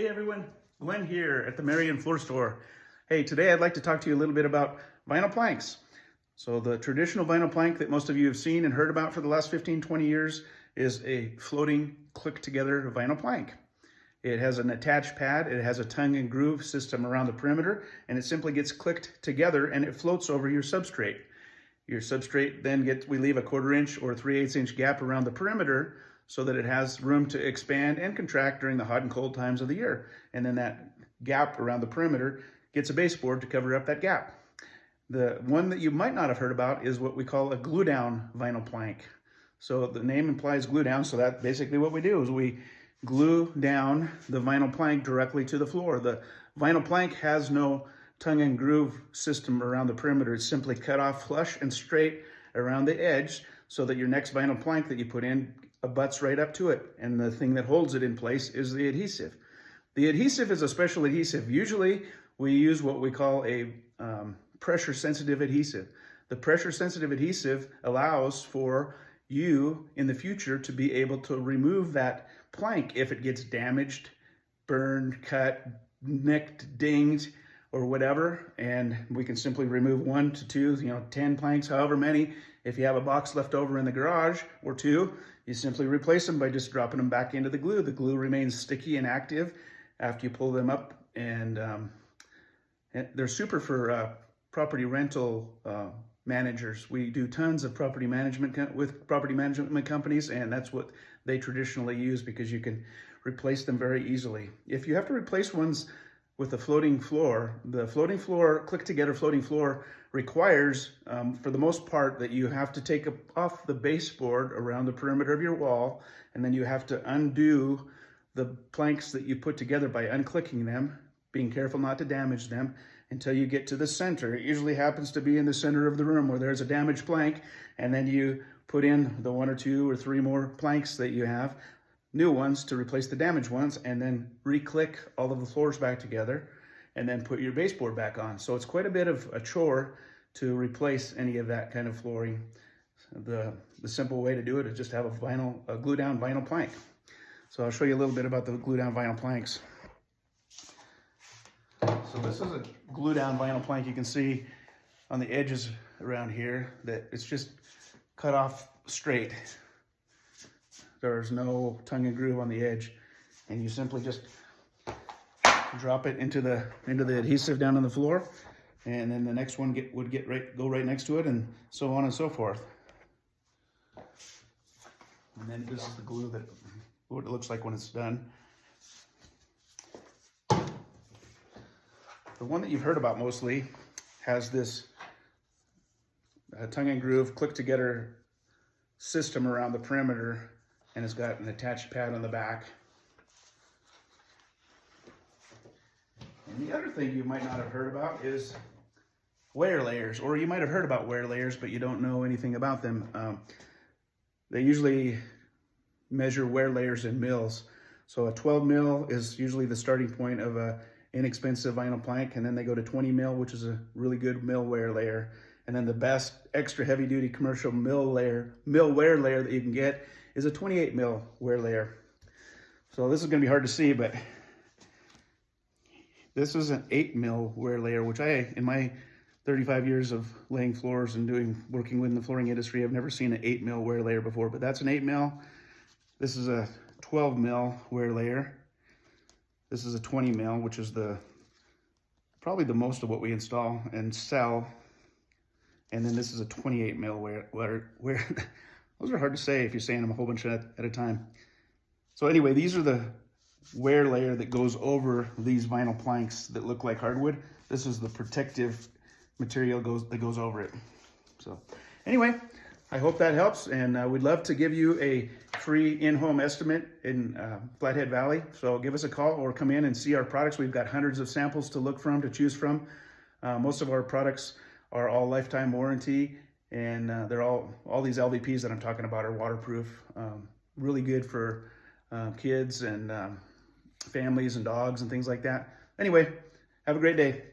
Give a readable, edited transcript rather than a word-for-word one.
Hey everyone, Glenn here at the Marion Floor Store. Hey, today I'd like to talk to you a little bit about vinyl planks. So the traditional vinyl plank that most of you have seen and heard about for the last 15-20 years is a floating click-together vinyl plank. It has an attached pad, it has a tongue and groove system around the perimeter, and it simply gets clicked together and it floats over your substrate. Your substrate then we leave a 1/4 inch or 3/8 inch gap around the perimeter so that it has room to expand and contract during the hot and cold times of the year. And then that gap around the perimeter gets a baseboard to cover up that gap. The one that you might not have heard about is what we call a glue down vinyl plank. So the name implies glue down, so that's basically what we do is we glue down the vinyl plank directly to the floor. The vinyl plank has no tongue and groove system around the perimeter. It's simply cut off flush and straight around the edge so that your next vinyl plank that you put in abuts right up to it. And the thing that holds it in place is the adhesive. The adhesive is a special adhesive. Usually we use what we call a pressure sensitive adhesive. The pressure sensitive adhesive allows for you in the future to be able to remove that plank if it gets damaged, burned, cut, nicked, dinged, or whatever, and we can simply remove 1 to 2, 10 planks, however many. If you have a box left over in the garage or 2, you simply replace them by just dropping them back into the glue. The glue remains sticky and active after you pull them up, and they're super for property rental managers. We do tons of property management with property management companies, and that's what they traditionally use because you can replace them very easily. If you have to replace ones with a floating floor, the floating floor, click-together floating floor requires, for the most part, that you have to take off the baseboard around the perimeter of your wall, and then you have to undo the planks that you put together by unclicking them, being careful not to damage them, until you get to the center. It usually happens to be in the center of the room where there's a damaged plank, and then you put in the 1 or 2 or 3 more planks that you have, new ones to replace the damaged ones, and then re-click all of the floors back together and then put your baseboard back on. So it's quite a bit of a chore to replace any of that kind of flooring. The simple way to do it is just have a glue down vinyl plank. So I'll show you a little bit about the glue down vinyl planks. So this is a glue down vinyl plank. You can see on the edges around here that it's just cut off straight. There's no tongue and groove on the edge, and you simply just drop it into the adhesive down on the floor, and then the next one would go right next to it, and so on and so forth. And then this is the glue what it looks like when it's done. The one that you've heard about mostly has this tongue and groove click together system around the perimeter, and it's got an attached pad on the back. And the other thing you might not have heard about is wear layers, or you might have heard about wear layers, but you don't know anything about them. They usually measure wear layers in mils. So a 12 mil is usually the starting point of a inexpensive vinyl plank, and then they go to 20 mil, which is a really good mil wear layer. And then the best extra heavy duty commercial mil wear layer that you can get is a 28 mil wear layer. So this is going to be hard to see, but this is an 8 mil wear layer, which in my 35 years of laying floors and working within the flooring industry, I've never seen an 8 mil wear layer before, but that's an 8 mil. This is a 12 mil wear layer. This is a 20 mil, which is probably the most of what we install and sell. And then this is a 28 mil wear. Those are hard to say if you're saying them a whole bunch at a time. So anyway, these are the wear layer that goes over these vinyl planks that look like hardwood. This is the protective material that goes over it. So anyway, I hope that helps, and we'd love to give you a free in-home estimate in Flathead Valley. So give us a call or come in and see our products. We've got hundreds of samples to choose from. Most of our products are all lifetime warranty, and they're all these LVPs that I'm talking about are waterproof. Really good for kids and families and dogs and things like that. Anyway, have a great day.